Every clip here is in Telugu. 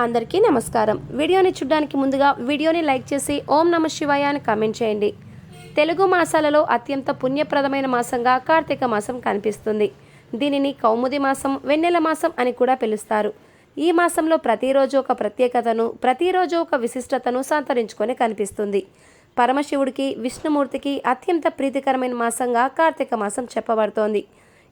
అందరికీ నమస్కారం. వీడియోని చూడడానికి ముందుగా వీడియోని లైక్ చేసి ఓం నమ శివాయ అని కామెంట్ చేయండి. తెలుగు మాసాలలో అత్యంత పుణ్యప్రదమైన మాసంగా కార్తీక మాసం కనిపిస్తుంది. దీనిని కౌముది మాసం, వెన్నెల మాసం అని కూడా పిలుస్తారు. ఈ మాసంలో ప్రతిరోజు ఒక ప్రత్యేకతను, ప్రతిరోజు ఒక విశిష్టతను సంతరించుకొని కనిపిస్తుంది. పరమశివుడికి, విష్ణుమూర్తికి అత్యంత ప్రీతికరమైన మాసంగా కార్తీక మాసం చెప్పబడుతోంది.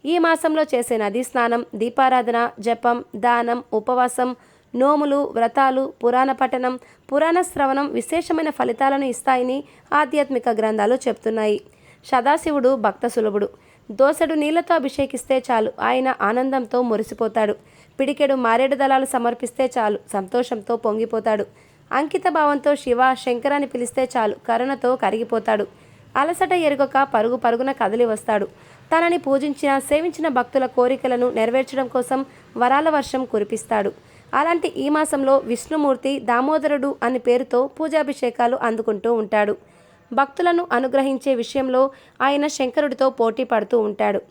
ఈ మాసంలో చేసే నదీ స్నానం, దీపారాధన, జపం, దానం, ఉపవాసం, నోములు, వ్రతాలు, పురాణ పఠనం, పురాణ శ్రవణం విశేషమైన ఫలితాలను ఇస్తాయని ఆధ్యాత్మిక గ్రంథాలు చెప్తున్నాయి. సదాశివుడు భక్త సులభుడు. దోసెడు నీళ్లతో అభిషేకిస్తే చాలు ఆయన ఆనందంతో మురిసిపోతాడు. పిడికెడు మారేడు దళాలు సమర్పిస్తే చాలు సంతోషంతో పొంగిపోతాడు. అంకిత భావంతో శివ, శంకరాన్ని పిలిస్తే చాలు కరుణతో కరిగిపోతాడు. అలసట ఎరుగక పరుగు పరుగున కదిలి వస్తాడు. తనని పూజించిన, సేవించిన భక్తుల కోరికలను నెరవేర్చడం కోసం వరాల వర్షం కురిపిస్తాడు. అలాంటి ఈ మాసంలో విష్ణుమూర్తి దామోదరుడు అనే పేరుతో పూజాభిషేకాలు అందుకుంటూ ఉంటాడు. భక్తులను అనుగ్రహించే విషయంలో ఆయన శంకరుడితో పోటీ పడుతూ ఉంటాడు.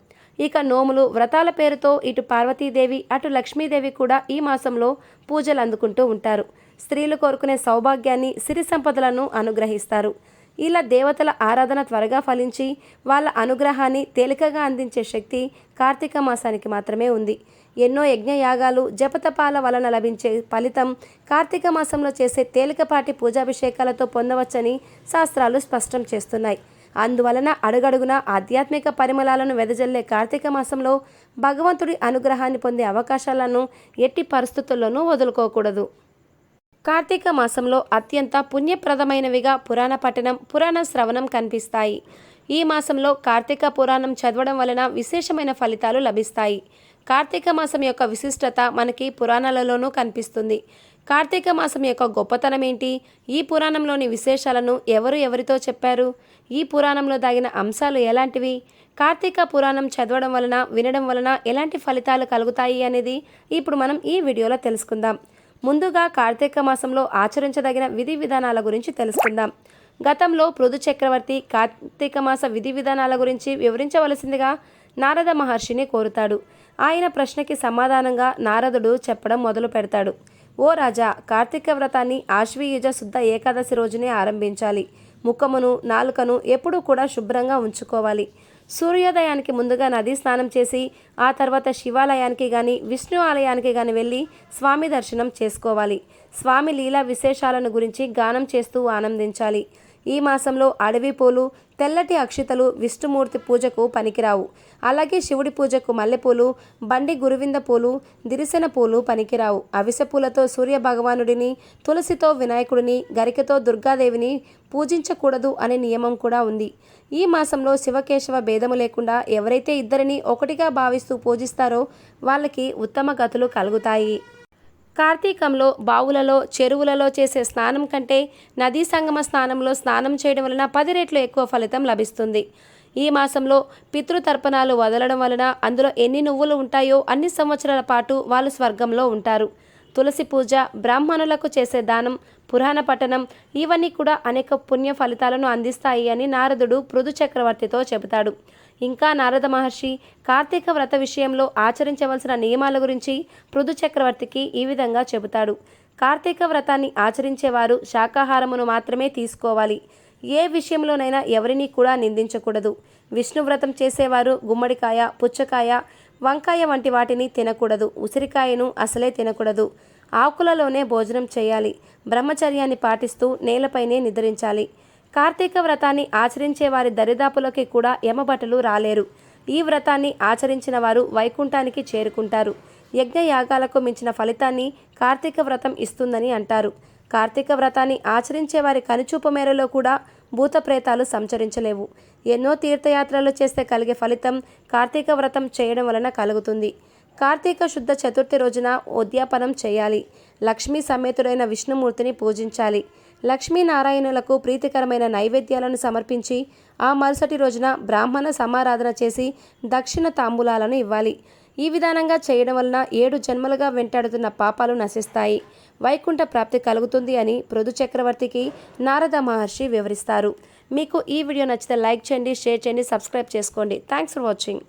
ఇక నోములు, వ్రతాల పేరుతో ఇటు పార్వతీదేవి, అటు లక్ష్మీదేవి కూడా ఈ మాసంలో పూజలు అందుకుంటూ ఉంటారు. స్త్రీలు కోరుకునే సౌభాగ్యాన్ని, సిరి సంపదలను అనుగ్రహిస్తారు. ఇలా దేవతల ఆరాధన త్వరగా ఫలించి వాళ్ళ అనుగ్రహాన్ని తేలికగా అందించే శక్తి కార్తీక మాసానికి మాత్రమే ఉంది. ఎన్నో యజ్ఞయాగాలు, జపతపాల వలన లభించే ఫలితం కార్తీక మాసంలో చేసే తేలికపాటి పూజాభిషేకాలతో పొందవచ్చని శాస్త్రాలు స్పష్టం చేస్తున్నాయి. అందువలన అడుగడుగున ఆధ్యాత్మిక పరిమళాలను వెదజల్లే కార్తీక మాసంలో భగవంతుడి అనుగ్రహాన్ని పొందే అవకాశాలను ఎట్టి పరిస్థితుల్లోనూ వదులుకోకూడదు. కార్తీక మాసంలో అత్యంత పుణ్యప్రదమైనవిగా పురాణ పఠనం, పురాణ శ్రవణం కనిపిస్తాయి. ఈ మాసంలో కార్తీక పురాణం చదవడం వలన విశేషమైన ఫలితాలు లభిస్తాయి. కార్తీక మాసం యొక్క విశిష్టత మనకి పురాణాలలోనూ కనిపిస్తుంది. కార్తీక మాసం యొక్క గొప్పతనం ఏంటి? ఈ పురాణంలోని విశేషాలను ఎవరితో చెప్పారు? ఈ పురాణంలో దాగిన అంశాలు ఎలాంటివి? కార్తీక పురాణం చదవడం వలన, వినడం వలన ఎలాంటి ఫలితాలు కలుగుతాయి అనేది ఇప్పుడు మనం ఈ వీడియోలో తెలుసుకుందాం. ముందుగా కార్తీక మాసంలో ఆచరించదగిన విధి విధానాల గురించి తెలుసుకుందాం. గతంలో పృథు చక్రవర్తి కార్తీక మాస విధి విధానాల గురించి వివరించవలసిందిగా నారద మహర్షిని కోరుతాడు. ఆయన ప్రశ్నకి సమాధానంగా నారదుడు చెప్పడం మొదలు పెడతాడు. ఓ రాజా, కార్తీక వ్రతాన్ని ఆశ్వీయుజ శుద్ధ ఏకాదశి రోజునే ఆరంభించాలి. ముఖమును, నాలుకను ఎప్పుడూ కూడా శుభ్రంగా ఉంచుకోవాలి. సూర్యోదయానికి ముందుగా నదీ స్నానం చేసి ఆ తర్వాత శివాలయానికి కానీ, విష్ణు ఆలయానికి కానీ వెళ్ళి స్వామి దర్శనం చేసుకోవాలి. స్వామి లీలా విశేషాలను గురించి గానం చేస్తూ ఆనందించాలి. ఈ మాసంలో అడవి పూలు, తెల్లటి అక్షితలు విష్ణుమూర్తి పూజకు పనికిరావు. అలాగే శివుడి పూజకు మల్లెపూలు, బండి గురువింద పూలు, దిరిసెన పూలు పనికిరావు. అవిసె పూలతో సూర్య భగవానుడిని, తులసితో వినాయకుడిని, గరికతో దుర్గాదేవిని పూజించకూడదు అనే నియమం కూడా ఉంది. ఈ మాసంలో శివకేశవ భేదము లేకుండా ఎవరైతే ఇద్దరిని ఒకటిగా భావిస్తూ పూజిస్తారో వాళ్ళకి ఉత్తమ గతులు కలుగుతాయి. కార్తీకంలో బావులలో, చెరువులలో చేసే స్నానం కంటే నదీ సంగమ స్నానంలో స్నానం చేయడం వలన 10 రెట్లు ఎక్కువ ఫలితం లభిస్తుంది. ఈ మాసంలో పితృతర్పణాలు వదలడం వలన అందులో ఎన్ని నువ్వులు ఉంటాయో అన్ని సంవత్సరాల పాటు వాళ్ళు స్వర్గంలో ఉంటారు. తులసి పూజ, బ్రాహ్మణులకు చేసే దానం, పురాణ పఠనం ఇవన్నీ కూడా అనేక పుణ్య ఫలితాలను అందిస్తాయి అని నారదుడు పృథు చక్రవర్తితో చెబుతాడు. ఇంకా నారద మహర్షి కార్తీక వ్రత విషయంలో ఆచరించవలసిన నియమాల గురించి పృథు చక్రవర్తికి ఈ విధంగా చెబుతాడు. కార్తీక వ్రతాన్ని ఆచరించేవారు శాకాహారమును మాత్రమే తీసుకోవాలి. ఏ విషయంలోనైనా ఎవరినీ కూడా నిందించకూడదు. విష్ణు వ్రతం చేసేవారు గుమ్మడికాయ, పుచ్చకాయ, వంకాయ వంటి వాటిని తినకూడదు. ఉసిరికాయను అసలే తినకూడదు. ఆకులలోనే భోజనం చేయాలి. బ్రహ్మచర్యాన్ని పాటిస్తూ నేలపైనే నిద్రించాలి. కార్తీక వ్రతాన్ని ఆచరించే వారి దరిదాపులకి కూడా యమభటులు రాలేరు. ఈ వ్రతాన్ని ఆచరించిన వారు వైకుంఠానికి చేరుకుంటారు. యజ్ఞయాగాలకు మించిన ఫలితాన్ని కార్తీక వ్రతం ఇస్తుందని అంటారు. కార్తీక వ్రతాన్ని ఆచరించే వారి కనుచూపు మేరలో కూడా భూత ప్రేతాలు సంచరించలేవు. ఎన్నో తీర్థయాత్రలు చేస్తే కలిగే ఫలితం కార్తీక వ్రతం చేయడం వలన కలుగుతుంది. కార్తీక శుద్ధ చతుర్థి రోజున ఉద్యాపనం చేయాలి. లక్ష్మీ సమేతుడైన విష్ణుమూర్తిని పూజించాలి. లక్ష్మీనారాయణులకు ప్రీతికరమైన నైవేద్యాలను సమర్పించి ఆ మరుసటి రోజున బ్రాహ్మణ సమారాధన చేసి దక్షిణ తాంబూలాలను ఇవ్వాలి. ఈ విధానంగా చేయడం వలన 7 జన్మలుగా వెంటాడుతున్న పాపాలు నశిస్తాయి. వైకుంఠ ప్రాప్తి కలుగుతుంది అని పృథు చక్రవర్తికి నారద మహర్షి వివరిస్తారు. మీకు ఈ వీడియో నచ్చితే లైక్ చేయండి, షేర్ చేయండి, సబ్స్క్రైబ్ చేసుకోండి. Thanks for watching.